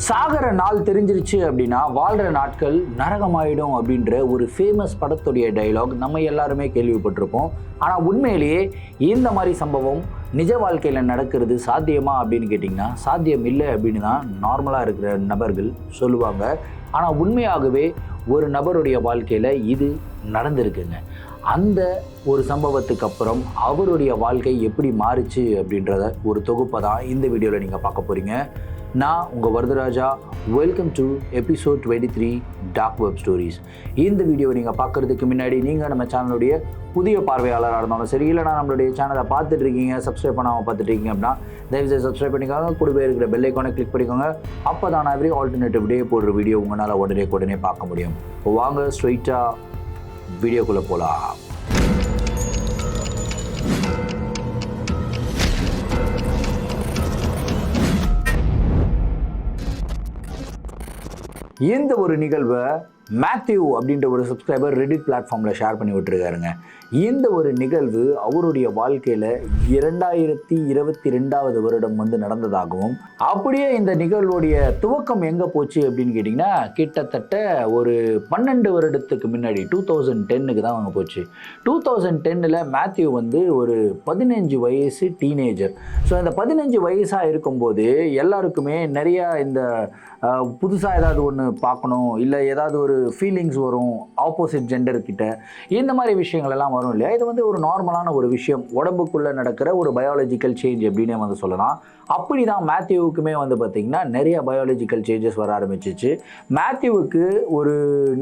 சாகர நாள் தெரிஞ்சிருச்சு அப்படின்னா வாழ்கிற நாட்கள் நரகமாயிடும் அப்படின்ற ஒரு ஃபேமஸ் படத்துடைய டைலாக் நம்ம எல்லாருமே கேள்விப்பட்டிருப்போம். ஆனால் உண்மையிலேயே இந்த மாதிரி சம்பவம் நிஜ வாழ்க்கையில் நடக்கிறது சாத்தியமா அப்படின்னு கேட்டிங்கன்னா சாத்தியம் இல்லை அப்படின்னு தான் நார்மலாக இருக்கிற நபர்கள் சொல்லுவாங்க. ஆனால் உண்மையாகவே ஒரு நபருடைய வாழ்க்கையில் இது நடந்திருக்குங்க. அந்த ஒரு சம்பவத்துக்கு அப்புறம் அவருடைய வாழ்க்கை எப்படி மாறுச்சு அப்படின்றத ஒரு தொகுப்பை தான் இந்த வீடியோவில் நீங்கள் பார்க்க போகிறீங்க. நான் உங்கள் Varadaraja. Welcome to episode 23 dark web stories. இந்த வீடியோவை நீங்கள் பார்க்குறதுக்கு முன்னாடி நீங்கள் நம்ம சேனலுடைய புதிய பார்வையாளராக இருந்தாலும் சரி, இல்லைனா நம்மளுடைய சேனலை பார்த்துட்டு இருக்கீங்க, சப்ஸ்கிரைப் பண்ணாமல் பார்த்துட்டு இருக்கீங்க அப்படின்னா தயவுசெய்து சப்ஸ்கிரைப் பண்ணிக்கோங்க. கூடவே இருக்கிற பெல் ஐக்கானை கிளிக் பண்ணிக்கோங்க. அப்போ தான் எவ்ரி ஆல்டர்னேட்டிவ் டே போடுற வீடியோ உங்களால் உடனே பார்க்க முடியும். இப்போ வாங்க ஸ்ட்ரெயிட்டாக வீடியோக்குள்ளே போகலாம். இந்த ஒரு நிகழ்வை மேத்யூ அப்படின்ற ஒரு சப்ஸ்கிரைபர் ரெடிட் பிளாட்ஃபார்மில் ஷேர் பண்ணி விட்டுருக்காருங்க. இந்த ஒரு நிகழ்வு அவருடைய வாழ்க்கையில் 2022 வருடம் நடந்ததாகவும், அப்படியே இந்த நிகழ்வுடைய துவக்கம் எங்கே போச்சு அப்படின்னு கேட்டிங்கன்னா கிட்டத்தட்ட ஒரு 12 வருடத்துக்கு முன்னாடி 2010க்கு தான் அவங்க போச்சு. 2010 மேத்யூ ஒரு 15 வயசு டீனேஜர். ஸோ இந்த 15 வயசாக இருக்கும்போது எல்லாருக்குமே நிறையா இந்த புதுசாக ஏதாவது ஒன்று பார்க்கணும், இல்லை ஏதாவது ஒரு ஃபீலிங்ஸ் வரும் ஆப்போசிட் ஜெண்டர்கிட்ட, இந்த மாதிரி விஷயங்கள் எல்லாம் வரும் இல்லையா. இது ஒரு நார்மலான ஒரு விஷயம், உடம்புக்குள்ளே நடக்கிற ஒரு பயாலஜிக்கல் சேஞ்ச் அப்படின்னு சொல்லலாம். அப்படி தான் மேத்யூவுக்குமே பார்த்திங்கன்னா நிறைய பயாலஜிக்கல் சேஞ்சஸ் வர ஆரம்பிச்சிச்சு. மேத்யூவுக்கு ஒரு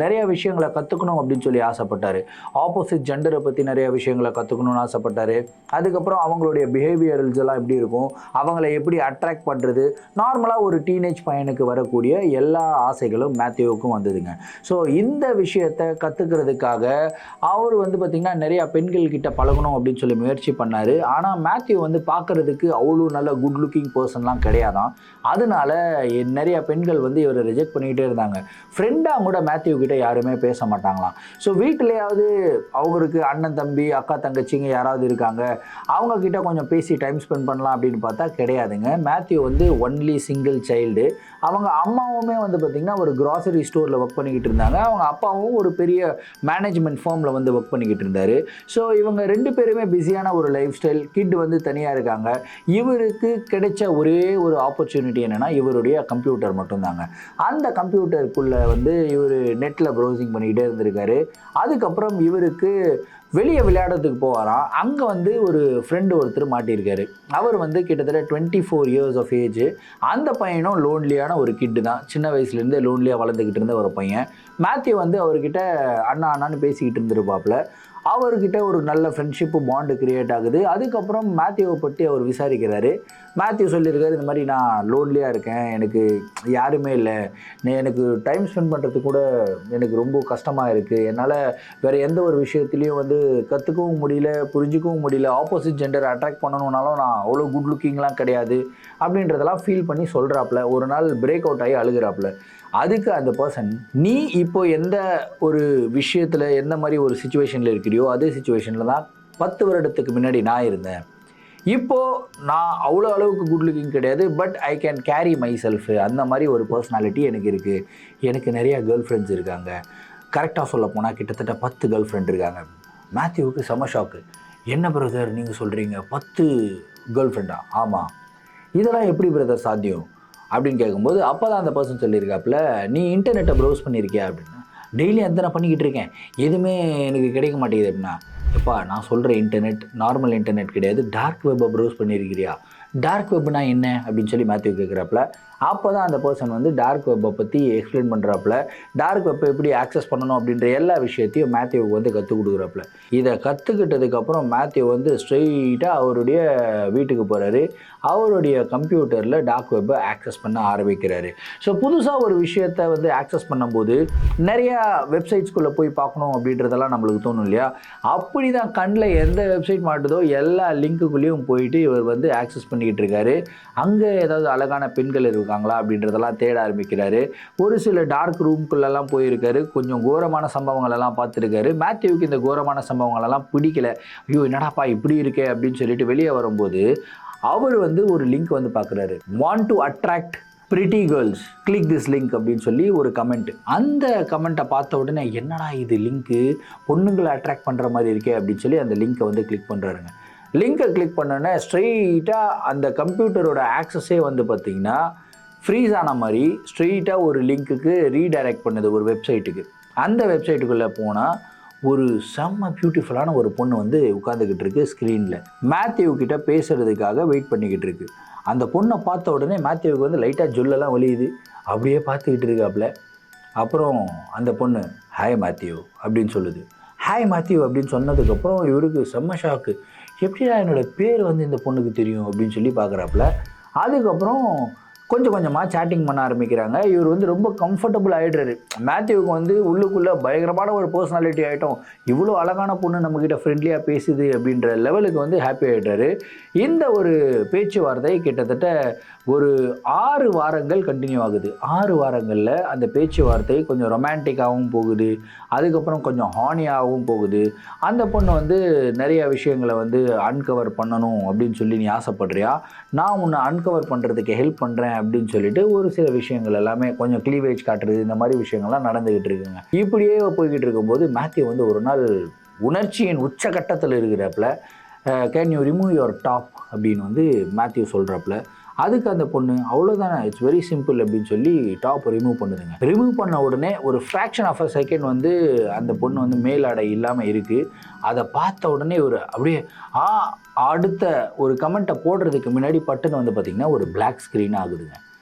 நிறைய விஷயங்களை கற்றுக்கணும் அப்படின்னு சொல்லி ஆசைப்பட்டார். ஆப்போசிட் ஜெண்டரை பற்றி நிறைய விஷயங்களை கற்றுக்கணும்னு ஆசைப்பட்டார். அதுக்கப்புறம் அவங்களுடைய பிஹேவியரல்ஸ் எல்லாம் எப்படி இருக்கும், அவங்கள எப்படி அட்ராக்ட் பண்ணுறது, நார்மலாக ஒரு டீனேஜ் பையனுக்கு வரக்கூடிய எல்லா ஆசைகளும் மேத்யூவுக்கும் வந்ததுங்க. ஸோ இந்த விஷயத்தை கற்றுக்கிறதுக்காக அவர் பார்த்திங்கன்னா நிறையா பெண்கள் கிட்ட பழகணும் அப்படின்னு சொல்லி முயற்சி பண்ணார். ஆனால் மேத்யூ பார்க்குறதுக்கு அவ்வளோ நல்ல குட் லுக்கிங் பர்சன்லாம் கிடையாதான். அதனால நிறைய பெண்கள் இவரை ரிஜெக்ட் பண்ணிக்கிட்டே இருந்தாங்க. ஃப்ரெண்டாக கூட மேத்யூ கிட்ட யாருமே பேச மாட்டாங்களாம். ஸோ வீட்டிலையாவது அவருக்கு அண்ணன் தம்பி அக்கா தங்கச்சிங்க யாராவது இருக்காங்க, அவங்க கிட்ட கொஞ்சம் பேசி டைம் ஸ்பெண்ட் பண்ணலாம் அப்படின்னு பார்த்தா கிடையாதுங்க. Matthew only single child. அவங்க அம்மாவுமே பார்த்திங்கன்னா ஒரு கிராசரி ஸ்டோரில் ஒர்க் பண்ணிக்கிட்டு இருந்தாங்க. அவங்க அப்பாவும் ஒரு பெரிய மேனேஜ்மெண்ட் ஃபார்மில் ஒர்க் பண்ணிக்கிட்டு இருந்தார். ஸோ இவங்க ரெண்டு பேருமே பிஸியான ஒரு லைஃப் ஸ்டைல். கிட் தனியாக இருக்காங்க. இவருக்கு கிடைச்ச ஒரே ஒரு ஆப்பர்ச்சுனிட்டி என்னென்னா இவருடைய கம்ப்யூட்டர் மட்டும்தாங்க. அந்த கம்ப்யூட்டருக்குள்ளே இவர் நெட்டில் ப்ரௌசிங் பண்ணிக்கிட்டே இருந்திருக்காரு. அதுக்கப்புறம் இவருக்கு வெளியே விளையாடுறதுக்கு போவாராம். அங்கே ஒரு ஃப்ரெண்டு ஒருத்தர் மாட்டியிருக்காரு. அவர் கிட்டத்தட்ட 24 இயர்ஸ் ஆஃப் ஏஜ். அந்த பையனும் லோன்லியான ஒரு கிட்டு தான். சின்ன வயசுலேருந்தே லோன்லியாக வளர்ந்துக்கிட்டு இருந்த ஒரு பையன். மேத்யூ அவர்கிட்ட அண்ணான்னு பேசிக்கிட்டு இருந்திருப்பாப்புல. அவர்கிட்ட ஒரு நல்ல ஃப்ரெண்ட்ஷிப்பு பாண்டு கிரியேட் ஆகுது. அதுக்கப்புறம் மேத்யூவை பற்றி அவர் விசாரிக்கிறாரு. மேத்யூ சொல்லியிருக்காரு, இந்த மாதிரி நான் லோன்லியாக இருக்கேன், எனக்கு யாருமே இல்லை, எனக்கு டைம் ஸ்பெண்ட் பண்ணுறது கூட எனக்கு ரொம்ப கஷ்டமாக இருக்குது, என்னால் வேறு எந்த ஒரு விஷயத்துலையும் கற்றுக்கவும் முடியல, புரிஞ்சிக்கவும் முடியல, ஆப்போசிட் ஜெண்டரை அட்ராக்ட் பண்ணணுன்னாலும் நான் அவ்வளோ குட் லுக்கிங்லாம் கிடையாது அப்படின்றதெல்லாம் ஃபீல் பண்ணி சொல்கிறாப்புல. ஒரு நாள் பிரேக் அவுட் ஆகி அழுகிறாப்புல. அதுக்கு அந்த பர்சன், நீ இப்போ எந்த ஒரு விஷயத்தில் எந்த மாதிரி ஒரு சுச்சுவேஷனில் இருக்கிறியோ அதே சுச்சுவேஷனில் தான் 10 வருடத்துக்கு முன்னாடி நான் இருந்தேன். இப்போது நான் அவ்வளோ அளவுக்கு குட் லுக்கிங் கிடையாது, but I can carry my self. அந்த மாதிரி ஒரு பர்சனாலிட்டி எனக்கு இருக்குது. எனக்கு நிறையா கேர்ள் ஃப்ரெண்ட்ஸ் இருக்காங்க. கரெக்டாக சொல்ல போனால் கிட்டத்தட்ட 10 கேர்ள் ஃப்ரெண்ட் இருக்காங்க. மேத்யூவுக்கு செம ஷாக்கு. என்ன பிரதர் நீங்கள் சொல்கிறீங்க, 10 கேர்ள் ஃப்ரெண்டா? ஆமாம். இதெல்லாம் எப்படி பிரதர் சாத்தியம் அப்படின்னு கேட்கும்போது அப்போ தான் அந்த பர்சன் சொல்லியிருக்காப்புல, நீ இன்டர்நெட்டை ப்ரௌஸ் பண்ணியிருக்கியா அப்படின்னா. டெய்லி நான் பண்ணிக்கிட்டு இருக்கேன், எதுவுமே எனக்கு கிடைக்க மாட்டேங்குது அப்படின்னா. எப்பா நான் சொல்கிற இன்டர்நெட் நார்மல் இன்டர்நெட் கிடையாது, டார்க் வெப்பை ப்ரௌஸ் பண்ணியிருக்கிறியா? டார்க் வெப்னா என்ன அப்படின்னு சொல்லி மேத்யூ கேட்குறாப்புல. அப்போ தான் அந்த பர்சன் டார்க் வெப்பை பற்றி எக்ஸ்பிளைன் பண்ணுறாப்புல. டார்க் வெப்பை எப்படி ஆக்சஸ் பண்ணணும் அப்படின்ற எல்லா விஷயத்தையும் மேத்யூவுக்கு கற்றுக் கொடுக்குறாப்புல. இதை கற்றுக்கிட்டதுக்கப்புறம் மேத்யூ ஸ்ட்ரெயிட்டாக அவருடைய வீட்டுக்கு போகிறாரு. அவருடைய கம்ப்யூட்டரில் டார்க் வெப்பை ஆக்சஸ் பண்ண ஆரம்பிக்கிறாரு. ஸோ புதுசாக ஒரு விஷயத்தை ஆக்சஸ் பண்ணும்போது நிறையா வெப்சைட்ஸ்குள்ளே போய் பார்க்கணும் அப்படின்றதெல்லாம் நம்மளுக்கு தோணும் இல்லையா. அப்படி தான் கண்ணில் எந்த வெப்சைட் மாட்டுதோ எல்லா லிங்க்குள்ளேயும் போயிட்டு இவர் ஆக்சஸ் பண்ணிக்கிட்டு இருக்காரு. அங்கே ஏதாவது அழகான பெண்கள் இருக்காங்களா அப்படின்றதெல்லாம் தேட ஆரம்பிக்கிறாரு. ஒரு சில டார்க் ரூம்குள்ளெல்லாம் போயிருக்காரு. கொஞ்சம் கோரமான சம்பவங்கள் எல்லாம் பார்த்துருக்காரு. மேத்யூவுக்கு இந்த கோரமான சம்பவங்கள் எல்லாம் பிடிக்கல. ஐயோ என்னடாப்பா இப்படி இருக்கே அப்படின்னு சொல்லிட்டு வெளியே வரும்போது அவர் ஒரு லிங்க் பார்க்குறாரு. Want to attract pretty girls click this link அப்படின்னு சொல்லி ஒரு கமெண்ட். அந்த கமெண்ட்டை பார்த்த உடனே என்னடா இது லிங்க்கு பொண்ணுங்களை அட்ராக்ட் பண்ணுற மாதிரி இருக்கே அப்படின்னு சொல்லி அந்த லிங்க்கை வந்து கிளிக் பண்ணுறாருங்க. லிங்கை கிளிக் பண்ணோன்னே ஸ்ட்ரெயிட்டாக அந்த கம்ப்யூட்டரோட ஆக்சஸே வந்து பார்த்திங்கன்னா ஃப்ரீஸ் ஆன மாதிரி ஸ்ட்ரெயிட்டாக ஒரு லிங்க்குக்கு ரீடைரக்ட் பண்ணுது ஒரு வெப்சைட்டுக்கு. அந்த வெப்சைட்டுக்குள்ளே போனால் ஒரு செம்ம பியூட்டிஃபுல்லான ஒரு பொண்ணு வந்து உட்காந்துக்கிட்டு இருக்கு ஸ்க்ரீனில். மேத்யூ கிட்ட பேசுகிறதுக்காக வெயிட் பண்ணிக்கிட்டு இருக்கு. அந்த பொண்ணை பார்த்த உடனே மேத்யூவுக்கு வந்து லைட்டாக ஜொல்லெல்லாம் வலியுது. அப்படியே பார்த்துக்கிட்டு இருக்காப்புல. அப்புறம் அந்த பொண்ணு ஹாய் மேத்யூ அப்படின்னு சொல்லுது. ஹாய் மேத்யூ அப்படின்னு சொன்னதுக்கப்புறம் இவருக்கு செம்ம ஷாக்கு. எப்படியா என்னோடய பேர் வந்து இந்த பொண்ணுக்கு தெரியும் அப்படின்னு சொல்லி பார்க்குறாப்புல. அதுக்கப்புறம் கொஞ்சம் கொஞ்சமாக சேட்டிங் பண்ண ஆரம்பிக்கிறாங்க. இவர் வந்து ரொம்ப கம்ஃபர்டபுள் ஆகிடுறாரு. மேத்யூவுக்கு வந்து உள்ளுக்குள்ளே பயங்கரமான ஒரு பர்சனாலிட்டி ஆகிட்டோம், இவ்வளோ அழகான பொண்ணு நம்மக்கிட்ட ஃப்ரெண்ட்லியாக பேசுது அப்படின்ற லெவலுக்கு வந்து ஹாப்பி ஆகிடுறாரு. இந்த ஒரு பேச்சுவார்த்தை கிட்டத்தட்ட ஒரு 6 வாரங்கள் கண்டினியூ ஆகுது. 6 வாரங்களில் அந்த பேச்சுவார்த்தை கொஞ்சம் ரொமான்டிக்காகவும் போகுது, அதுக்கப்புறம் கொஞ்சம் ஹானியாகவும் போகுது. அந்த பொண்ணு வந்து நிறைய விஷயங்களை வந்து அன்கவர் பண்ணணும் அப்படின்னு சொல்லி நீ ஆசைப்படுறியா, நான் உன்னை அன்கவர் பண்ணுறதுக்கு ஹெல்ப் பண்ணுறேன் அப்படின்னு சொல்லிட்டு ஒரு சில விஷயங்கள் எல்லாமே கொஞ்சம் க்ளீவேஜ் காட்டுறது, இந்த மாதிரி விஷயங்கள்லாம் நடந்துக்கிட்டு இருக்குங்க. இப்படியே போய்கிட்டு இருக்கும்போது மேத்யூ வந்து ஒரு நாள் உணர்ச்சியின் உச்சகட்டத்தில் இருக்கிறப்பல can you remove your top அப்படின்னு வந்து மேத்யூ சொல்கிறப்பல, அதுக்கு அந்த பொண்ணு அவ்வளோதானே, இட்ஸ் வெரி சிம்பிள் அப்படின்னு சொல்லி டாப் ரிமூவ் பண்ணுதுங்க. ரிமூவ் பண்ண உடனே ஒரு ஃப்ராக்ஷன் ஆஃப் அ செகண்ட் வந்து அந்த பொண்ணு வந்து மேலாடை இல்லாமல் இருக்குது. அதை பார்த்த உடனே ஒரு அப்படியே அடுத்த ஒரு கமெண்ட்டை போடுறதுக்கு முன்னாடி பட்டுன்னு வந்து பார்த்திங்கன்னா ஒரு பிளாக் ஸ்க்ரீன் ஆகுதுங்க.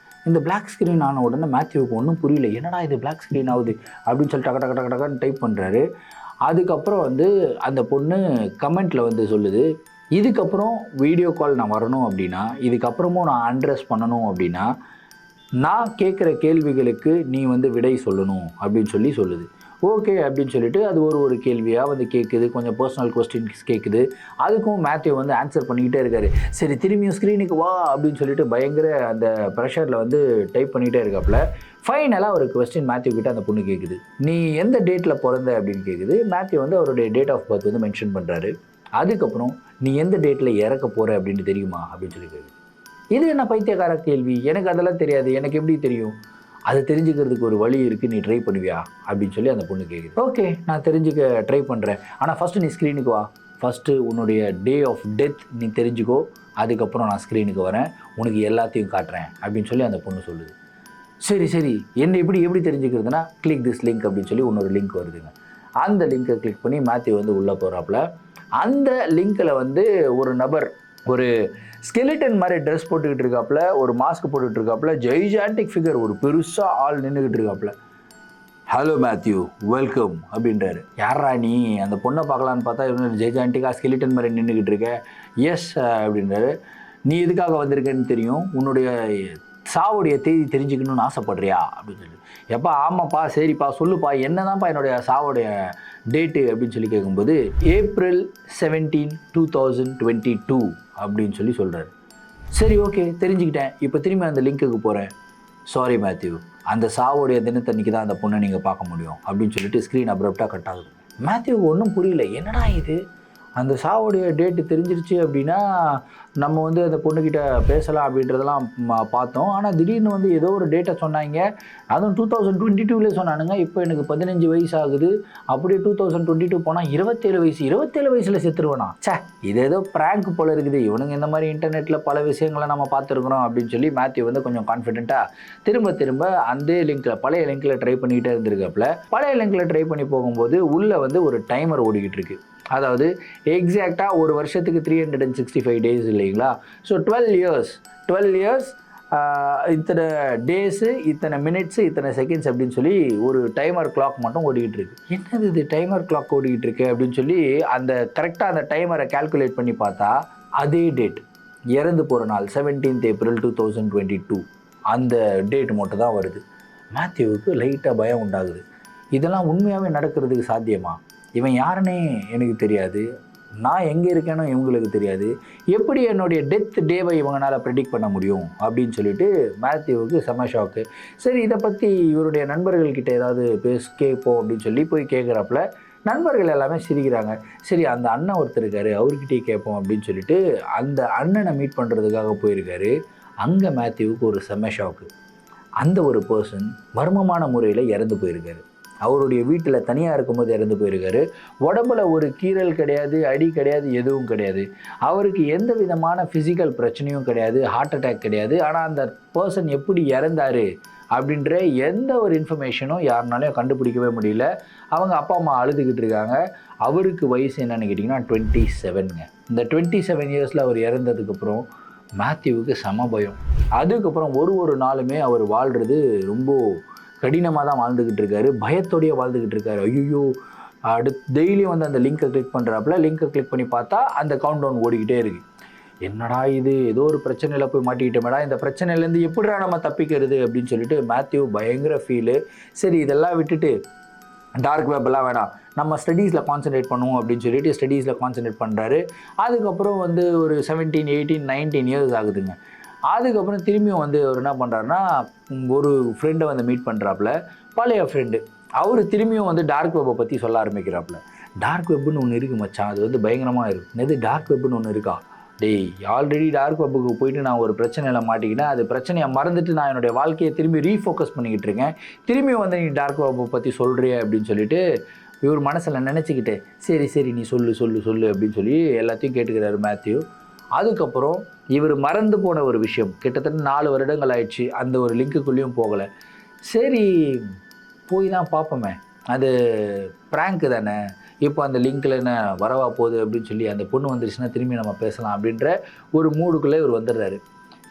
இந்த பிளாக் ஸ்க்ரீன் ஆன உடனே மேத்யூவுக்கு ஒன்றும் புரியல, என்னடா இது பிளாக் ஸ்க்ரீன் ஆகுது அப்படின்னு சொல்லி டக டக டக டகன்னு டைப் பண்ணுறாரு. அதுக்கப்புறம் வந்து அந்த பொண்ணு கமெண்ட்டில் வந்து சொல்லுது, இதுக்கப்புறம் வீடியோ கால் நான் வரணும் அப்படின்னா, இதுக்கப்புறமும் நான் அட்ரஸ் பண்ணணும் அப்படின்னா, நான் கேட்குற கேள்விகளுக்கு நீ வந்து விடை சொல்லணும் அப்படின்னு சொல்லி சொல்லுது. ஓகே அப்படின்னு சொல்லிட்டு அது ஒரு கேள்வியாக வந்து கேட்குது, கொஞ்சம் பர்சனல் கொஸ்டின்ஸ் கேட்குது. அதுக்கும் மேத்யூ வந்து ஆன்சர் பண்ணிக்கிட்டே இருக்காரு. சரி திரும்பியும் ஸ்க்ரீனுக்கு வா அப்படின்னு சொல்லிட்டு பயங்கர அந்த ப்ரெஷரில் வந்து டைப் பண்ணிகிட்டே இருக்காப்புல. ஃபைனலாக ஒரு கொஸ்டின் மேத்யூ கிட்ட அந்த பொண்ணு கேட்குது, நீ எந்த டேட்டில் பிறந்த அப்படின்னு கேட்குது. மேத்யூ வந்து அவருடைய டேட் ஆஃப் பர்த் வந்து மென்ஷன் பண்ணுறாரு. அதுக்கப்புறம் நீ எந்த டேட்டில் இறக்க போகிற அப்படின்னு தெரியுமா அப்படின்னு சொல்லி கேட்குது. இது என்ன பைத்தியக்கார கேள்வி, எனக்கு அதெல்லாம் தெரியாது, எனக்கு எப்படி தெரியும், அதை தெரிஞ்சுக்கிறதுக்கு ஒரு வழி இருக்குது, நீ ட்ரை பண்ணுவியா அப்படின்னு சொல்லி அந்த பொண்ணு கேட்குது. ஓகே நான் தெரிஞ்சுக்க ட்ரை பண்ணுறேன், ஆனால் ஃபஸ்ட்டு நீ ஸ்க்ரீனுக்கு வா, ஃபஸ்ட்டு உன்னுடைய டே ஆஃப் டெத் நீ தெரிஞ்சுக்கோ, அதுக்கப்புறம் நான் ஸ்க்ரீனுக்கு வரேன், உனக்கு எல்லாத்தையும் காட்டுறேன் அப்படின்னு சொல்லி அந்த பொண்ணு சொல்லுது. சரி சரி என்ன எப்படி தெரிஞ்சுக்கிறதுனா கிளிக் திஸ் லிங்க் அப்படின்னு சொல்லி இன்னொரு லிங்க் வருதுங்க. அந்த லிங்க்கை கிளிக் பண்ணி மேத்யூ வந்து உள்ளே போகிறாப்புல. அந்த லிங்க்கில் வந்து ஒரு நபர் ஒரு ஸ்கெலிட்டன் மாதிரி ட்ரெஸ் போட்டுக்கிட்டு இருக்காப்புல, ஒரு மாஸ்க் போட்டுக்கிட்டு இருக்காப்புல, ஜெய்ஜாண்டிக் ஃபிகர், ஒரு பெருசாக ஆள் நின்றுக்கிட்டு இருக்காப்புல. ஹலோ மேத்யூ வெல்கம் அப்படின்றாரு. யாரா நீ, அந்த பொண்ணை பார்க்கலான்னு பார்த்தா இவங்க ஜெய்ஜாண்டிக்காக ஸ்கெலிட்டன் மாதிரி நின்றுக்கிட்டு இருக்க. எஸ் அப்படின்றாரு. நீ எதுக்காக வந்திருக்கேன்னு தெரியும், உன்னுடைய சாவுடைய தேதி தெரிஞ்சுக்கணும்னு ஆசைப்படுறியா அப்படின்னு சொல்லி. எப்பா ஆமாப்பா சரிப்பா சொல்லுப்பா என்னதான்ப்பா என்னுடைய சாவுடைய டேட்டு அப்படின்னு சொல்லி கேட்கும்போது April 17, 2022 அப்படின்னு சொல்லி சொல்கிறாரு. சரி ஓகே தெரிஞ்சுக்கிட்டேன், இப்போ திரும்பி அந்த லிங்க்குக்கு போகிறேன். சாரி மேத்யூ, அந்த சாவுடைய தினத்தன்னைக்கு தான் அந்த பொண்ணை நீங்கள் பார்க்க முடியும் அப்படின்னு சொல்லிட்டு ஸ்க்ரீன் அப்ரப்டாக கட் ஆகுது. மேத்யூவுக்கு ஒன்றும் புரியல, என்னடா இது, அந்த சாவுடைய டேட்டு தெரிஞ்சிருச்சு அப்படின்னா நம்ம வந்து அந்த பொண்ணுக்கிட்ட பேசலாம் அப்படின்றதெல்லாம் பார்த்தோம். ஆனால் திடீர்னு வந்து ஏதோ ஒரு டேட்டை சொன்னாங்க, அதுவும் 2022 சொன்னானுங்க. இப்போ எனக்கு 15 வயசு ஆகுது, அப்படியே 2022 போனால் 27 வயசு, 27 வயசில் செத்துருவேனா, சே இது ஏதோ ப்ராங்க் போல் இருக்குது, இவனுங்க இந்த மாதிரி இன்டர்நெட்டில் பல விஷயங்களை நம்ம பார்த்துருக்குறோம் அப்படின்னு சொல்லி மேத்யூ வந்து கொஞ்சம் கான்ஃபிடென்ட்டாக திரும்ப அந்த லிங்க்கில் பழைய லிங்க்கில் ட்ரை பண்ணிக்கிட்டே இருந்திருக்காப்புல. பழைய லிங்க்கில் ட்ரை பண்ணி போகும்போது உள்ளே வந்து ஒரு டைமர் ஓடிக்கிட்டு இருக்கு. அதாவது எக்ஸாக்டாக ஒரு வருஷத்துக்கு 365 டேஸ் இல்லைங்களா. ஸோ 12 இயர்ஸ் இத்தனை டேஸு, இத்தனை மினிட்ஸு, இத்தனை செகண்ட்ஸ் அப்படின்னு சொல்லி ஒரு டைமர் கிளாக் மட்டும் ஓடிக்கிட்டு இருக்கு. என்னது இது டைமர் கிளாக் ஓடிக்கிட்டு இருக்கு அப்படின்னு சொல்லி அந்த கரெக்டாக அந்த டைமரை கால்குலேட் பண்ணி பார்த்தா அதே டேட் இறந்து போகிற நாள் 17th April 2022 அந்த டேட் மட்டும் தான் வருது. மேத்யூவுக்கு லைட்டாக பயம் உண்டாகுது. இதெல்லாம் உண்மையாகவே நடக்கிறதுக்கு சாத்தியமா, இவன் யாருன்னே எனக்கு தெரியாது, நான் எங்கே இருக்கேனோ இவங்களுக்கு தெரியாது, எப்படி என்னுடைய டெத் டேவை இவங்களால் ப்ரெடிக்ட் பண்ண முடியும் அப்படின்னு சொல்லிட்டு மேத்யூவுக்கு செம ஷாக்கு. சரி இதை பற்றி இவருடைய நண்பர்கள்கிட்ட ஏதாவது கேட்போம் அப்படின்னு சொல்லி போய் கேட்குறாப்புல. நண்பர்கள் எல்லாமே சிரிக்கிறாங்க. சரி அந்த அண்ணன் ஒருத்தர் இருக்காரு, அவர்கிட்டயே கேட்போம் அப்படின்னு சொல்லிட்டு அந்த அண்ணனை மீட் பண்ணுறதுக்காக போயிருக்காரு. அங்கே மேத்யூவுக்கு ஒரு செம ஷாக்கு. அந்த ஒரு பர்சன் மர்மமான முறையில் இறந்து போயிருக்காரு. அவருடைய வீட்டில் தனியாக இருக்கும்போது இறந்து போயிருக்காரு. உடம்புல ஒரு கீறல் கிடையாது, அடி கிடையாது, எதுவும் கிடையாது. அவருக்கு எந்த விதமான ஃபிசிக்கல் பிரச்சனையும் கிடையாது, ஹார்ட் அட்டாக் கிடையாது. ஆனால் அந்த பர்சன் எப்படி இறந்தார் அப்படின்ற எந்த ஒரு இன்ஃபர்மேஷனும் யாருனாலையும் கண்டுபிடிக்கவே முடியல. அவங்க அப்பா அம்மா அழுதுகிட்டு இருக்காங்க. அவருக்கு வயசு என்னன்னு கேட்டிங்கன்னா 27ங்க. இந்த 27 இயர்ஸில் அவர் இறந்ததுக்கப்புறம் மேத்யூவுக்கு செம பயம். அதுக்கப்புறம் ஒரு நாளுமே அவர் வாழ்கிறது ரொம்ப கடினமாக தான் வாழ்ந்துக்கிட்டு இருக்காரு. பயத்தோடையே வாழ்ந்துக்கிட்டு இருக்காரு. ஐயோ, டெய்லியும் வந்து அந்த லிங்கை கிளிக் பண்ணுறாப்புல, லிங்கை கிளிக் பண்ணி பார்த்தா அந்த கவுண்ட் டவுன் ஓடிக்கிட்டே இருக்குது. என்னடா இது, ஏதோ ஒரு பிரச்சனையில் போய் மாட்டிக்கிட்டோமேடா, இந்த பிரச்சனையிலேருந்து எப்படிடா நம்ம தப்பிக்கிறது அப்படின்னு சொல்லிட்டு மேத்யூ பயங்கர ஃபீலு. சரி, இதெல்லாம் விட்டுட்டு டார்க் வெப்பெல்லாம் வேணாம், நம்ம ஸ்டடீஸில் கான்சன்ட்ரேட் பண்ணுவோம் அப்படின்னு சொல்லிட்டு ஸ்டடீஸில் கான்சன்ட்ரேட் பண்ணுறாரு. அதுக்கப்புறம் வந்து ஒரு 17, 18, 19 இயர்ஸ் ஆகுதுங்க. அதுக்கப்புறம் திரும்பியும் வந்து அவர் என்ன பண்ணுறாருன்னா, ஒரு ஃப்ரெண்டை வந்து மீட் பண்ணுறாப்புல, பழைய ஃப்ரெண்டு. அவர் திரும்பியும் வந்து டார்க் வெப்பை பற்றி சொல்ல ஆரம்பிக்கிறாப்புல. டார்க் வெப்புன்னு ஒன்று இருக்குது மச்சான், அது வந்து பயங்கரமாக இருக்கும். எது டார்க் வெப்புன்னு ஒன்று இருக்கா? டேய், ஆல்ரெடி டார்க் வெப்புக்கு போயிட்டு நான் ஒரு பிரச்சனையில் மாட்டிக்கிட்டேன். அது பிரச்சனையை மறந்துட்டு நான் என்னுடைய வாழ்க்கையை திரும்பி ரீஃபோக்கஸ் பண்ணிக்கிட்டு இருக்கேன். திரும்பி வந்து நீ டார்க் வெப்பை பற்றி சொல்கிறிய அப்படின்னு சொல்லிட்டு இவர் மனசில் நினச்சிக்கிட்டு சரி நீ சொல்லு அப்படின்னு சொல்லி எல்லாத்தையும் கேட்டுக்கிறாரு மேத்யூ. அதுக்கப்புறம் இவர் மறந்து போன ஒரு விஷயம், கிட்டத்தட்ட 4 வருடங்கள் ஆயிடுச்சு, அந்த ஒரு லிங்க்குள்ளேயும் போகலை. சரி, போய் தான் பார்ப்போமே, அது ப்ராங்க்கு தானே, இப்போ அந்த லிங்க்கில் என்ன வரவா போகுது அப்படின்னு சொல்லி அந்த பொண்ணு வந்துருச்சுன்னா திரும்பி நம்ம பேசலாம் அப்படின்ற ஒரு மூடுக்குள்ளே இவர் வந்துடுறாரு.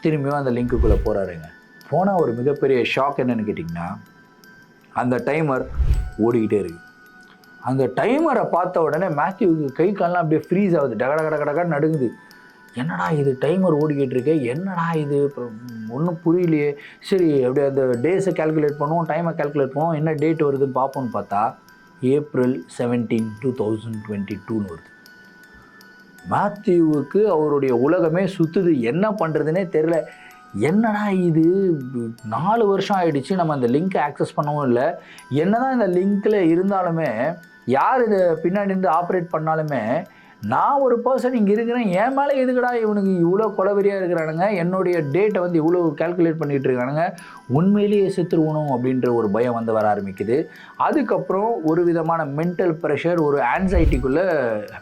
திரும்பியும் அந்த லிங்க்குள்ளே போகிறாருங்க. போனால் ஒரு மிகப்பெரிய ஷாக் என்னென்னு கேட்டிங்கன்னா, அந்த டைமர் ஓடிக்கிட்டே இருக்குது. அந்த டைமரை பார்த்த உடனே மேத்யூவுக்கு கை காலெலாம் அப்படியே ஃப்ரீஸ் ஆகுது, டகடகடகடகட நடுங்குது. என்னடா இது, டைமர் ஓடிக்கிட்டு இருக்கே, என்னடா இது, ஒன்றும் புரியலையே. சரி, அப்படியே அந்த டேஸை கால்குலேட் பண்ணுவோம், டைமை கால்குலேட் பண்ணுவோம், என்ன டேட் வருதுன்னு பார்ப்போம்னு பார்த்தா April 17, 2022 வருது. மேத்யூவுக்கு அவருடைய உலகமே சுற்றுது, என்ன பண்ணுறதுனே தெரில. என்னடா இது, 4 வருஷம் ஆகிடுச்சு, நம்ம அந்த லிங்க்கை ஆக்சஸ் பண்ணவும் இல்லை. என்ன தான் இந்த லிங்க்கில் இருந்தாலுமே, யார் இதை பின்னாடி இருந்து ஆப்ரேட் பண்ணாலுமே, நான் ஒரு பர்சன் இங்கே இருக்கிறேன், என் மேலே எதுக்கடா இவனுக்கு இவ்வளோ கொலவெறியாக இருக்கிறானுங்க, என்னுடைய டேட்டை வந்து இவ்வளோ கால்குலேட் பண்ணிகிட்டு இருக்கானுங்க, உண்மையிலேயே செத்துருவணும் அப்படின்ற ஒரு பயம் வந்து வர ஆரம்பிக்குது. அதுக்கப்புறம் ஒரு விதமான மென்டல் ப்ரெஷர், ஒரு ஆன்சைட்டிக்குள்ளே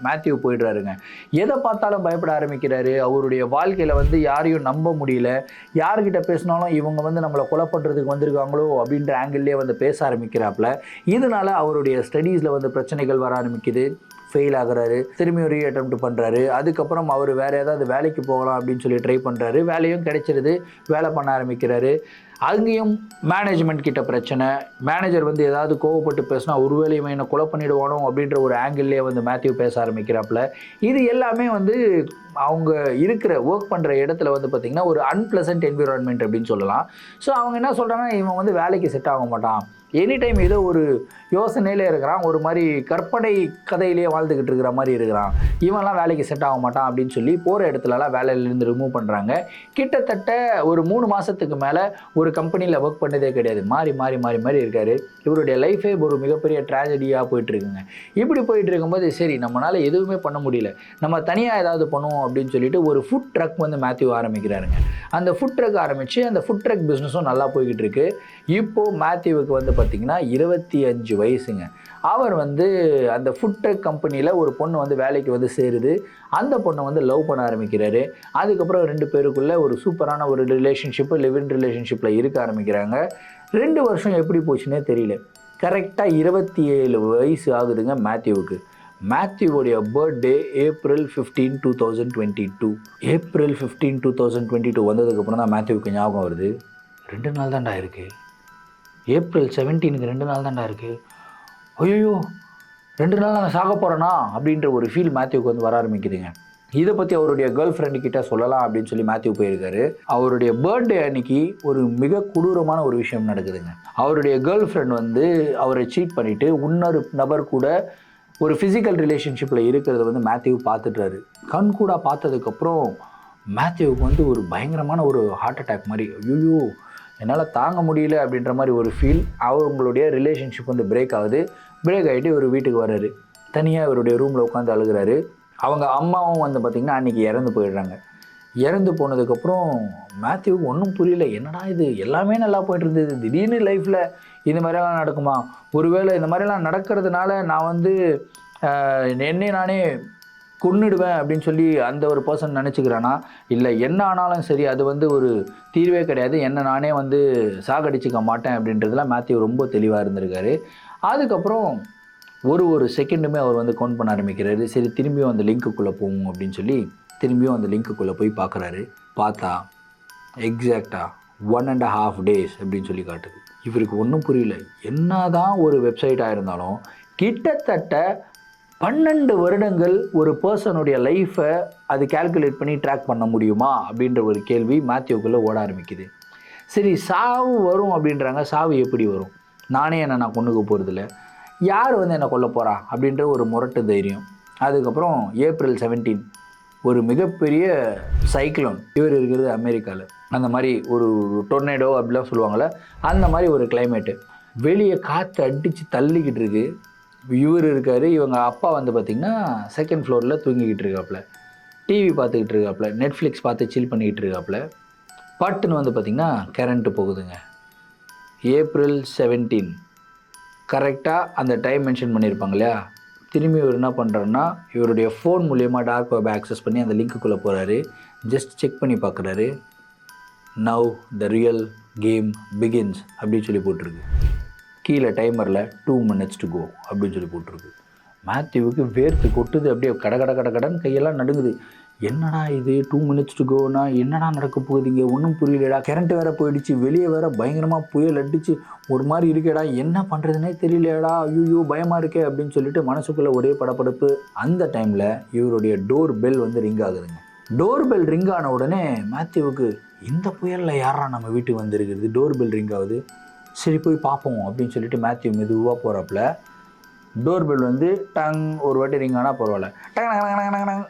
மேத்யூ போயிடுறாருங்க. எதை பார்த்தாலும் பயப்பட ஆரம்பிக்கிறாரு. அவருடைய வாழ்க்கையில் வந்து யாரையும் நம்ப முடியல. யார்கிட்ட பேசினாலும் இவங்க வந்து நம்மளை கொலை பண்ணுறதுக்கு வந்திருக்காங்களோ அப்படின்ற ஆங்கிள்லேயே வந்து பேச ஆரம்பிக்கிறாப்புல. இதனால் அவருடைய ஸ்டடீஸில் வந்து பிரச்சனைகள் வர ஆரம்பிக்குது. ஃபெயில் ஆகுறாரு, திரும்பியும் ரீஅட்டெம்ப்ட் பண்ணுறாரு. அதுக்கப்புறம் அவர் வேறு ஏதாவது வேலைக்கு போகலாம் அப்படின்னு சொல்லி ட்ரை பண்ணுறாரு. வேலையும் கிடைச்சிருது, வேலை பண்ண ஆரம்பிக்கிறாரு. அங்கேயும் மேனேஜ்மெண்ட் கிட்ட பிரச்சனை. மேனேஜர் வந்து ஏதாவது கோவப்பட்டு பேசினா ஒருவேளை இவன் என்ன கொலை பண்ணிடுவானோ அப்படின்ற ஒரு ஆங்கிள்லேயே வந்து மேத்யூ பேச ஆரம்பிக்கிறாப்புல. இது எல்லாமே வந்து அவங்க இருக்கிற ஒர்க் பண்ணுற இடத்துல வந்து பார்த்திங்கன்னா ஒரு அன்பிளசன்ட் என்விரான்மெண்ட் அப்படின்னு சொல்லலாம். ஸோ அவங்க என்ன சொல்கிறாங்கன்னா, இவன் வந்து வேலைக்கு செட் ஆக மாட்டான், எனி டைம் ஏதோ ஒரு யோசனையிலே இருக்கிறான், ஒரு மாதிரி கற்பனை கதையிலே வாழ்ந்துக்கிட்டு இருக்கிற மாதிரி இருக்கிறான், இவன்லாம் வேலைக்கு செட் ஆக மாட்டான் அப்படின்னு சொல்லி போகிற இடத்துலலாம் வேலையிலேருந்து ரிமூவ் பண்ணுறாங்க. கிட்டத்தட்ட ஒரு 3 மாதத்துக்கு மேலே ஒரு கம்பெனியில் ஒர்க் பண்ணதே கிடையாது. மாறி இருக்கார். இவருடைய லைஃபே ஒரு மிகப்பெரிய ட்ராஜடியாக போயிட்டுருக்குங்க. இப்படி போயிட்டு இருக்கும்போது சரி, நம்மளால் எதுவுமே பண்ண முடியல, நம்ம தனியாக ஏதாவது பண்ணுவோம் அப்படின்னு சொல்லிட்டு ஒரு ஃபுட் ட்ரக் வந்து மேத்யூ ஆரம்பிக்கிறாருங்க. அந்த ஃபுட் ட்ரக் ஆரம்பித்து அந்த ஃபுட் ட்ரக் பிஸ்னஸும் நல்லா போய்கிட்டு இருக்கு. இப்போது மேத்யூவுக்கு வந்து பார்த்திங்கன்னா 25 வயசுங்க. அவர் வந்து அந்த ஃபுட் ட்ரக் கம்பெனியில் ஒரு பொண்ணு வந்து வேலைக்கு வந்து சேருது. அந்த பொண்ணை வந்து லவ் பண்ண ஆரம்பிக்கிறாரு. அதுக்கப்புறம் 2 பேருக்குள்ளே ஒரு சூப்பரான ஒரு ரிலேஷன்ஷிப்பு, லிவ் இன் ரிலேஷன்ஷிப்பில் இருக்க ஆரம்பிக்கிறாங்க. 2 வருஷம் எப்படி போச்சுன்னே தெரியல. கரெக்டாக 27 வயசு ஆகுதுங்க மேத்யூவுக்கு. மேத்யூவோடைய பர்த்டே April 15, 2022. April 15, 2022 வந்ததுக்கப்புறம் தான் மேத்யூவுக்கு ஞாபகம் வருது, 2 நாள் தான்டா இருக்குது, April 17க்கு 2 நாள் தான்டா இருக்குது, ஐயோ 2 நாள் நான் சாக போகிறேனா அப்படின்ற ஒரு ஃபீல் மேத்யூவுக்கு வந்து வர ஆரம்பிக்குதுங்க. இதை பற்றி அவருடைய கேர்ள் ஃப்ரெண்டு கிட்ட சொல்லலாம் அப்படின்னு சொல்லி மேத்யூ போயிருக்காரு. அவருடைய பர்த்டே அன்னைக்கு ஒரு மிக கொடூரமான ஒரு விஷயம் நடக்குதுங்க. அவருடைய கேர்ள் ஃப்ரெண்ட் வந்து அவரை சீட் பண்ணிவிட்டு இன்னொரு நபர் கூட ஒரு ஃபிசிக்கல் ரிலேஷன்ஷிப்பில் இருக்கிறத வந்து மேத்யூ பார்த்துட்டாரு. கண் கூட பார்த்ததுக்கப்புறம் மேத்யூவுக்கு வந்து ஒரு பயங்கரமான ஒரு ஹார்ட் அட்டாக் மாதிரி, ஐயோ என்னால் தாங்க முடியல அப்படின்ற மாதிரி ஒரு ஃபீல். அவங்களுடைய ரிலேஷன்ஷிப் வந்து பிரேக் ஆகுது. பிரேக் ஆகிட்டு ஒரு வீட்டுக்கு வர்றாரு. தனியாக இவருடைய ரூமில் உட்காந்து அழுகிறாரு. அவங்க அம்மாவும் வந்து பார்த்திங்கன்னா அன்றைக்கி இறந்து போயிடுறாங்க. இறந்து போனதுக்கப்புறம் மேத்யூவுக்கு ஒன்றும் புரியல. என்னடா இது, எல்லாமே நல்லா போயிட்டு இருந்தது, திடீர்னு லைஃப்பில் இந்த மாதிரியெல்லாம் நடக்குமா? ஒருவேளை இந்த மாதிரிலாம் நடக்கிறதுனால நான் வந்து என்னை நானே கொன்னுடுவேன் அப்படின்னு சொல்லி அந்த ஒரு பர்சன் நினச்சிக்கிறானா? இல்லை, என்ன ஆனாலும் சரி அது வந்து ஒரு தீர்வே கிடையாது, என்னை நானே வந்து சாகடிச்சிக்க மாட்டேன் அப்படின்றதுல மேத்யூ ரொம்ப தெளிவாக இருந்திருக்காரு. அதுக்கப்புறம் ஒரு செகண்டுமே அவர் வந்து கவுண்ட் பண்ண ஆரம்பிக்கிறாரு. சரி, திரும்பியும் அந்த லிங்க்குள்ளே போவோம் அப்படின்னு சொல்லி திரும்பியும் அந்த லிங்க்குள்ளே போய் பார்க்குறாரு. பார்த்தா எக்ஸாக்டாக 1.5 days அப்படின்னு சொல்லி காட்டுது. இவருக்கு ஒன்றும் புரியல. என்னதான் ஒரு வெப்சைட்டாக இருந்தாலும் கிட்டத்தட்ட 12 வருடங்கள் ஒரு பர்சனுடைய லைஃப்பை அது கேல்குலேட் பண்ணி ட்ராக் பண்ண முடியுமா அப்படின்ற ஒரு கேள்வி மேத்யூக்குள்ளே ஓட ஆரம்பிக்குது. சரி, சாவு வரும் அப்படின்றாங்க. சாவு எப்படி வரும்? நானே நான் கொண்டுக்க போகிறதில்ல, யார் வந்து என்னை கொல்ல போகிறா அப்படின்ற ஒரு முரட்டு தைரியம். அதுக்கப்புறம் April 17 ஒரு மிகப்பெரிய சைக்ளோன். இவர் இருக்கிறது அமெரிக்காவில். அந்த மாதிரி ஒரு டொர்னேடோ அப்படிலாம் சொல்லுவாங்கள்ல, அந்த மாதிரி ஒரு கிளைமேட்டு. வெளியே காற்று அடித்து தள்ளிக்கிட்டு இருக்கு. இவர் இருக்கார். இவங்க அப்பா வந்து பார்த்திங்கன்னா 2nd floor தூங்கிக்கிட்டு இருக்காப்புல, டிவி பார்த்துக்கிட்டு இருக்காப்புல, நெட்ஃப்ளிக்ஸ் பார்த்து சில் பண்ணிக்கிட்டு இருக்காப்புல. பட்டுன்னு வந்து பார்த்திங்கன்னா கரண்ட்டு போகுதுங்க. April 17 கரெக்டாக அந்த டைம் மென்ஷன் பண்ணியிருப்பாங்க இல்லையா? திரும்பி இவர் என்ன பண்ணுறாருன்னா, இவருடைய ஃபோன் மூலயமா டார்க் வெப் ஆக்சஸ் பண்ணி அந்த லிங்க்குள்ளே போகிறாரு. ஜஸ்ட் செக் பண்ணி பார்க்குறாரு. Now the real game begins அப்படின்னு சொல்லி போட்டிருக்கு. கீழே டைமரில் 2 minutes to go அப்படின்னு சொல்லி போட்டிருக்கு. மேத்யூவுக்கு வேர்த்து கொட்டுது. அப்படியே கடன் கையெல்லாம் நடுங்குது. என்னடா இது 2 minutes to goனா என்னடா நடக்க போகுதுங்க, ஒன்றும் புரியலடா. கரண்ட்டு வேறு போயிடுச்சு, வெளியே வேறு பயங்கரமாக புயல் அடிச்சு ஒரு மாதிரி இருக்கேடா, என்ன பண்ணுறதுனே தெரியலையடா, ஐயோ பயமாக இருக்கே அப்படின்னு சொல்லிட்டு மனசுக்குள்ளே ஒரே படப்படப்பு. அந்த டைமில் இவருடைய டோர் பெல் வந்து ரிங் ஆகுதுங்க. டோர் பெல் ரிங் ஆன உடனே மேத்யூவுக்கு, இந்த புயலில் யாரா நம்ம வீட்டுக்கு வந்திருக்கிறது, டோர் பெல் ரிங் ஆகுது, சரி போய் பார்ப்போம் அப்படின்னு சொல்லிட்டு மேத்யூ மெதுவாக போகிறப்பல டோர் பெல் வந்து டங் ஒரு வாட்டி ரிங் ஆனால் பரவாயில்ல, டங்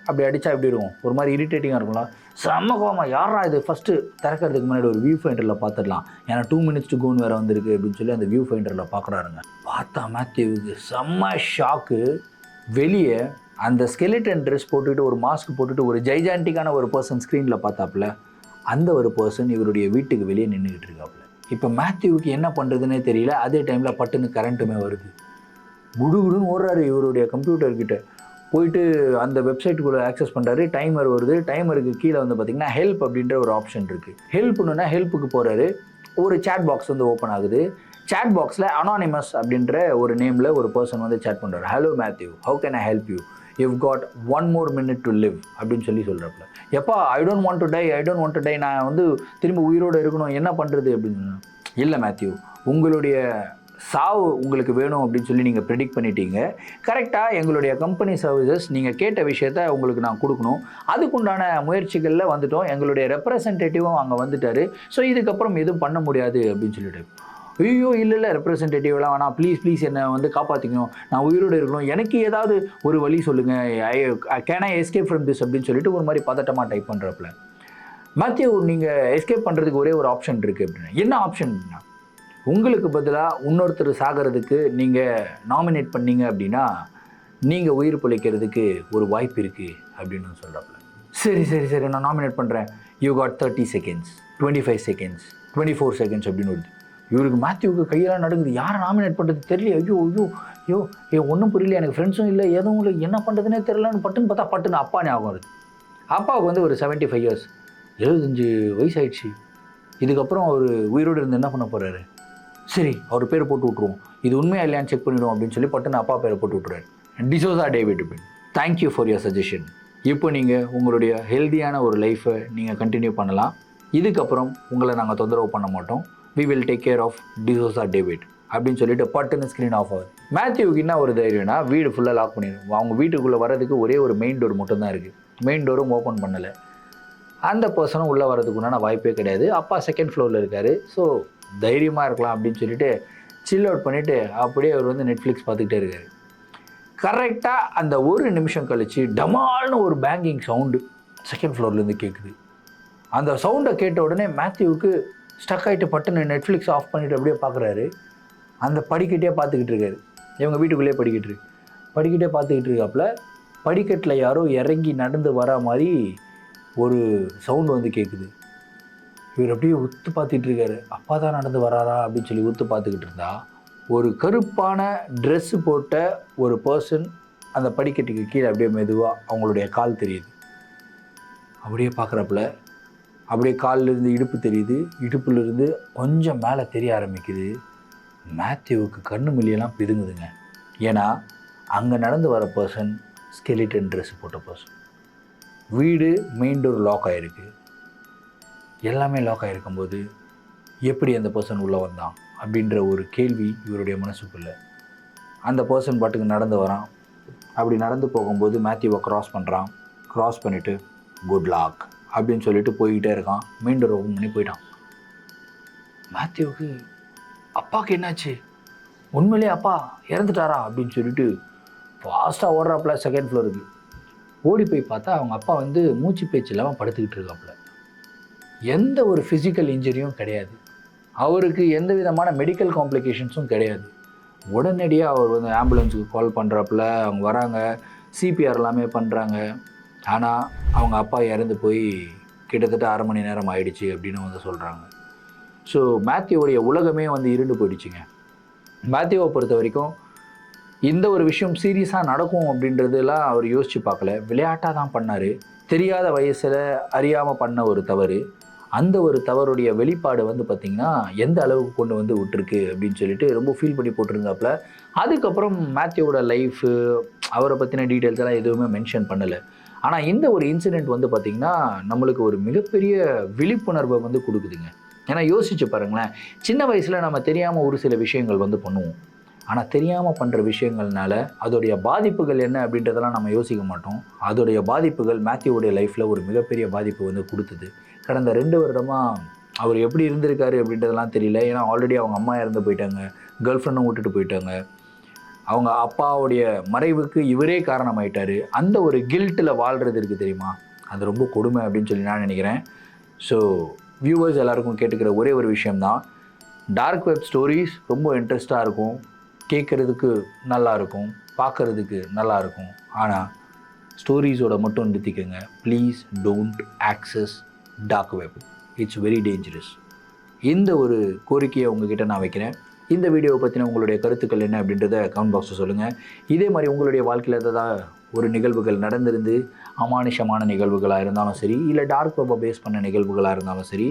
அப்படி அடித்தா எப்படி இருக்கும், ஒரு மாதிரி இரிட்டேட்டிங்காக இருக்கும்ல. செம்ம கோவமா, யாரா இது, ஃபஸ்ட்டு திறக்கிறதுக்கு முன்னாடி ஒரு வியூ ஃபைண்டரில் பார்த்துடலாம், ஏன்னா 2 minutes to goன்னு வேறு வந்திருக்கு அப்படின்னு சொல்லி அந்த வியூ ஃபைண்டரில் பார்க்குறாருங்க. பார்த்தா மேத்யூவுக்கு செம்ம ஷாக்கு. வெளியே அந்த ஸ்கெலிட்டன் ட்ரெஸ் போட்டுக்கிட்டு ஒரு மாஸ்க் போட்டுட்டு ஒரு ஜைஜான்டிக்கான ஒரு பர்சன் ஸ்க்ரீனில் பார்த்தாப்புல, அந்த ஒரு பர்சன் இவருடைய வீட்டுக்கு வெளியே நின்றுக்கிட்டு இருக்காப்புல. இப்போ மேத்யூவுக்கு என்ன பண்ணுறதுன்னே தெரியல. அதே டைமில் பட்டுன்னு கரண்ட்டுமே வருது. குடுகுடுன்னு ஓடுறாரு இவருடைய கம்ப்யூட்டர்கிட்ட போயிட்டு அந்த வெப்சைட்டுக்குள்ளே ஆக்சஸ் பண்ணுறாரு. டைமர் வருது. டைமருக்கு கீழே வந்து பார்த்திங்கன்னா ஹெல்ப் அப்படின்ற ஒரு ஆப்ஷன் இருக்குது. ஹெல்ப்னுன்னா ஹெல்ப்புக்கு போகிறாரு. ஒரு சேட் பாக்ஸ் வந்து ஓப்பன் ஆகுது. சேட் பாக்ஸில் அனானிமஸ் அப்படின்ற ஒரு நேமில் ஒரு பர்சன் வந்து சேட் பண்ணுறாரு. Hello Matthew, how can I help you, you've got 1 more minute to live அப்படின்னு சொல்லி சொல்கிறாப்புல. எப்பா I don't want to tie, நான் வந்து திரும்ப உயிரோடு இருக்கணும், என்ன பண்ணுறது அப்படின்னு. இல்லை மேத்யூ, உங்களுடைய சாவு உங்களுக்கு வேணும் அப்படின்னு சொல்லி நீங்கள் ப்ரெடிக்ட் பண்ணிட்டீங்க. கரெக்டாக எங்களுடைய கம்பெனி சர்வீசஸ் நீங்கள் கேட்ட விஷயத்த உங்களுக்கு நான் கொடுக்கணும், அதுக்குண்டான முயற்சிகளில் வந்துட்டோம். எங்களுடைய ரெப்ரசன்டேட்டிவும் அங்கே வந்துட்டார். ஸோ இதுக்கப்புறம் எதுவும் பண்ண முடியாது அப்படின்னு சொல்லிட்டு. ஐயோ இல்லை ரெப்ரசன்டேட்டிவ்லாம் வேணாம், ப்ளீஸ் என்னை வந்து காப்பாற்றிக்கணும், நான் உயிரோடு இருக்கணும், எனக்கு ஏதாவது ஒரு வழி சொல்லுங்கள், can I escape from this அப்படின்னு சொல்லிட்டு ஒரு மாதிரி பதட்டமாக டைப் பண்ணுறப்பல. மேத்யூ, நீங்கள் எஸ்கேப் பண்ணுறதுக்கு ஒரே ஒரு ஆப்ஷன் இருக்குது அப்படின்னா. என்ன ஆப்ஷன்? உங்களுக்கு பதிலாக இன்னொருத்தர் சாகிறதுக்கு நீங்கள் நாமினேட் பண்ணீங்க அப்படின்னா நீங்கள் உயிர் பிழைக்கிறதுக்கு ஒரு வாய்ப்பு இருக்குது அப்படின்னு சொல்கிறாப்புல. சரி நான் நாமினேட் பண்ணுறேன். You got 30 seconds, 25 seconds, 24 seconds அப்படின்னு வருது. இவருக்கு மேத்யூவுக்கு கையெல்லாம் நடுங்குது. யாரை நாமினேட் பண்ணுறது தெரியல. ஐயோ ஒன்றும் புரியல, எனக்கு ஃப்ரெண்ட்ஸும் இல்லை, எதுவும் இல்லை, என்ன பண்ணுறதுனே தெரியலன்னு பட்டுன்னு அப்பா ஞாபகம் வருது. அப்பாவுக்கு வந்து ஒரு 75 years, 75 வயசு ஆயிடுச்சு. இதுக்கப்புறம் அவர் உயிரோடு இருந்து என்ன பண்ண போகிறாரு? சரி, அவர் பேர் போட்டு விட்ருவோம், இது உண்மையாக இல்லையான்னு செக் பண்ணிவிடுவோம் அப்படின்னு சொல்லி பட்டுன்னு அப்பா பேரை போட்டு விட்ருவார். D'Souza David. Thank you for your suggestion. இப்போ நீங்கள் உங்களுடைய ஹெல்த்தியான ஒரு லைஃப்பை நீங்கள் கண்டினியூ பண்ணலாம். இதுக்கப்புறம் உங்களை நாங்கள் தொந்தரவு பண்ண மாட்டோம். We will take care of D'Souza David அப்படின்னு சொல்லிட்டு பட்டுன்னு ஸ்க்ரீன் ஆஃப் ஆகுது. மேத்யூவுக்கு என்ன ஒரு தைரியம்னா, வீடு ஃபுல்லாக லாக் பண்ணிடும். அவங்க வீட்டுக்குள்ளே வர்றதுக்கு ஒரே ஒரு மெயின் டோர் மட்டும்தான் இருக்குது. மெயின் டோரும் ஓப்பன் பண்ணலை. அந்த பர்சனும் உள்ளே வர்றதுக்குன்னா வாய்ப்பே கிடையாது. அப்பா 2nd floor இருக்கார். ஸோ தைரியமாக இருக்கலாம் அப்படின்னு சொல்லிட்டு சில் அவுட் பண்ணிவிட்டு அப்படியே அவர் வந்து நெட்ஃப்ளிக்ஸ் பார்த்துக்கிட்டே இருக்கார். கரெக்டாக அந்த ஒரு நிமிஷம் கழித்து டமால்னு ஒரு பேங்கிங் சவுண்டு 2nd floorலேருந்து கேட்குது. அந்த சவுண்டை கேட்ட உடனே மேத்யூவுக்கு ஸ்டக் ஆகிட்டு பட்டுன்னு நெட்ஃப்ளிக்ஸ் ஆஃப் பண்ணிவிட்டு அப்படியே பார்க்குறாரு. அந்த படிக்கட்டே பார்த்துக்கிட்டு இருக்காரு. இவங்க வீட்டுக்குள்ளேயே படிக்கட்டே பார்த்துக்கிட்டு இருக்காப்புல. படிக்கட்டில் யாரோ இறங்கி நடந்து வர மாதிரி ஒரு சவுண்டு வந்து கேட்குது. இவர் அப்படியே உத்து பார்த்துட்டு இருக்காரு. அப்பா தான் நடந்து வராரா அப்படின்னு சொல்லி உத்து பார்த்துக்கிட்டு இருந்தா, ஒரு கருப்பான ட்ரெஸ்ஸு போட்ட ஒரு பர்சன் அந்த படிக்கட்டுக்கு கீழே அப்படியே மெதுவாக அவங்களுடைய கால் தெரியுது. அப்படியே பார்க்குறப்பல அப்படியே காலிலிருந்து இடுப்பு தெரியுது. இடுப்புலேருந்து கொஞ்சம் மேலே தெரிய ஆரம்பிக்குது. மேத்யூவுக்கு கண்ணு மொழியெல்லாம் பிதுங்குதுங்க. ஏன்னா அங்கே நடந்து வர பர்சன் ஸ்கெலிட்டன் ட்ரெஸ் போட்ட பர்சன். வீடு மெயின் டோர் லாக் ஆகிருக்கு. எல்லாமே லாக் ஆகிருக்கும்போது எப்படி அந்த பர்சன் உள்ளே வந்தான் அப்படின்ற ஒரு கேள்வி இவருடைய மனசுக்குள்ளே. அந்த பர்சன் பாட்டுக்கு நடந்து வரான். அப்படி நடந்து போகும்போது மேத்யூவை க்ராஸ் பண்ணுறான். க்ராஸ் பண்ணிவிட்டு குட் லாக் அப்படின்னு சொல்லிட்டு போய்கிட்டே இருக்கான். மெயின் டோர் ஓப்பன் பண்ணி போயிட்டான். மேத்யூவுக்கு அப்பாவுக்கு என்னாச்சு, உண்மையிலே அப்பா இறந்துட்டாரா அப்படின்னு சொல்லிட்டு ஃபாஸ்ட்டாக ஓடுறாப்புல செகண்ட் ஃப்ளோருக்கு. ஓடி போய் பார்த்தா அவங்க அப்பா வந்து மூச்சு பேச்சு இல்லாமல் படுத்துக்கிட்டு இருக்காப்புல. எந்த ஒரு ஃபிசிக்கல் இன்ஜுரியும் கிடையாது. அவருக்கு எந்த விதமான மெடிக்கல் காம்ப்ளிகேஷன்ஸும் கிடையாது. உடனடியாக அவர் வந்து ஆம்புலன்ஸுக்கு கால் பண்ணுறாப்புல. அவங்க வராங்க, சிபிஆர் எல்லாமே பண்ணுறாங்க. ஆனால் அவங்க அப்பா இறந்து போய் கிட்டத்தட்ட 1/2 மணி நேரம் ஆயிடுச்சு அப்படின்னு வந்து சொல்கிறாங்க. ஸோ மேத்யூவோடைய உலகமே வந்து இருண்டு போயிடுச்சுங்க. மேத்யூவை பொறுத்த வரைக்கும் இந்த ஒரு விஷயம் சீரியஸாக நடக்கும் அப்படின்றதெல்லாம் அவர் யோசித்து பார்க்கல. விளையாட்டாக தான் பண்ணார். தெரியாத வயசில் அறியாமல் பண்ண ஒரு தவறு. அந்த ஒரு தவறுடைய வெளிப்பாடு வந்து பார்த்திங்கன்னா எந்த அளவுக்கு கொண்டு வந்து விட்டுருக்கு அப்படின்னு சொல்லிட்டு ரொம்ப ஃபீல் பண்ணி போட்டிருந்தாப்புல. அதுக்கப்புறம் மேத்யூவோட லைஃபு, அவரை பற்றின டீட்டெயில்ஸ் எல்லாம் எதுவுமே மென்ஷன் பண்ணலை. ஆனால் இந்த ஒரு இன்சிடெண்ட் வந்து பார்த்திங்கன்னா நம்மளுக்கு ஒரு மிகப்பெரிய விழிப்புணர்வை வந்து கொடுக்குதுங்க. ஏன்னா யோசிச்சு பாருங்களேன், சின்ன வயசில் நம்ம தெரியாமல் ஒரு சில விஷயங்கள் வந்து பண்ணுவோம். ஆனால் தெரியாமல் பண்ணுற விஷயங்கள்னால அதோடைய பாதிப்புகள் என்ன அப்படின்றதெல்லாம் நம்ம யோசிக்க மாட்டோம். அதோடைய பாதிப்புகள் மேத்யூவோடைய லைஃப்பில் ஒரு மிகப்பெரிய பாதிப்பு வந்து கொடுத்தது. கடந்த 2 வருடமாக அவர் எப்படி இருந்திருக்காரு அப்படின்றதெல்லாம் தெரியல. ஏன்னா ஆல்ரெடி அவங்க அம்மா இறந்து போயிட்டாங்க, கேர்ள் ஃப்ரெண்டும் விட்டுட்டு போயிட்டாங்க. அவங்க அப்பாவுடைய மறைவுக்கு இவரே காரணமாயிட்டார். அந்த ஒரு கில்ட்டில் வாழ்கிறது இருக்குது தெரியுமா, அது ரொம்ப கொடுமை அப்படின்னு சொல்லி நான் நினைக்கிறேன். ஸோ வியூவர்ஸ் எல்லாருக்கும் கேட்டுக்கிற ஒரே ஒரு விஷயம்தான், டார்க் வெப் ஸ்டோரிஸ் ரொம்ப இன்ட்ரெஸ்டாக இருக்கும், கேட்குறதுக்கு நல்லாயிருக்கும், பார்க்குறதுக்கு நல்லாயிருக்கும். ஆனால் ஸ்டோரிஸோட மட்டும் நிறுத்திக்கங்க. Please don't access dark web, it's very dangerous. இந்த ஒரு கோரிக்கையை உங்ககிட்ட நான் வைக்கிறேன். இந்த வீடியோவை பற்றின உங்களுடைய கருத்துக்கள் என்ன அப்படின்றத கமெண்ட் பாக்ஸில் சொல்லுங்கள். இதே மாதிரி உங்களுடைய வாழ்க்கையில் ஏதாவது ஒரு நிகழ்வுகள் நடந்திருந்து அமானுஷமான நிகழ்வுகளாக இருந்தாலும் சரி, இல்லை டார்க் வெப்பை பேஸ் பண்ண நிகழ்வுகளாக இருந்தாலும் சரி,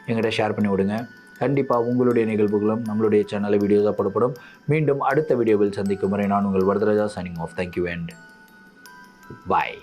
எங்கிட்ட ஷேர் பண்ணி விடுங்க. கண்டிப்பாக உங்களுடைய நிகழ்வுகளும் நம்மளுடைய சேனலில் வீடியோஸாக போடப்படும். மீண்டும் அடுத்த வீடியோவில் சந்திக்கும் வரை நான் உங்கள் Varadaraja signing off. Thank you and bye.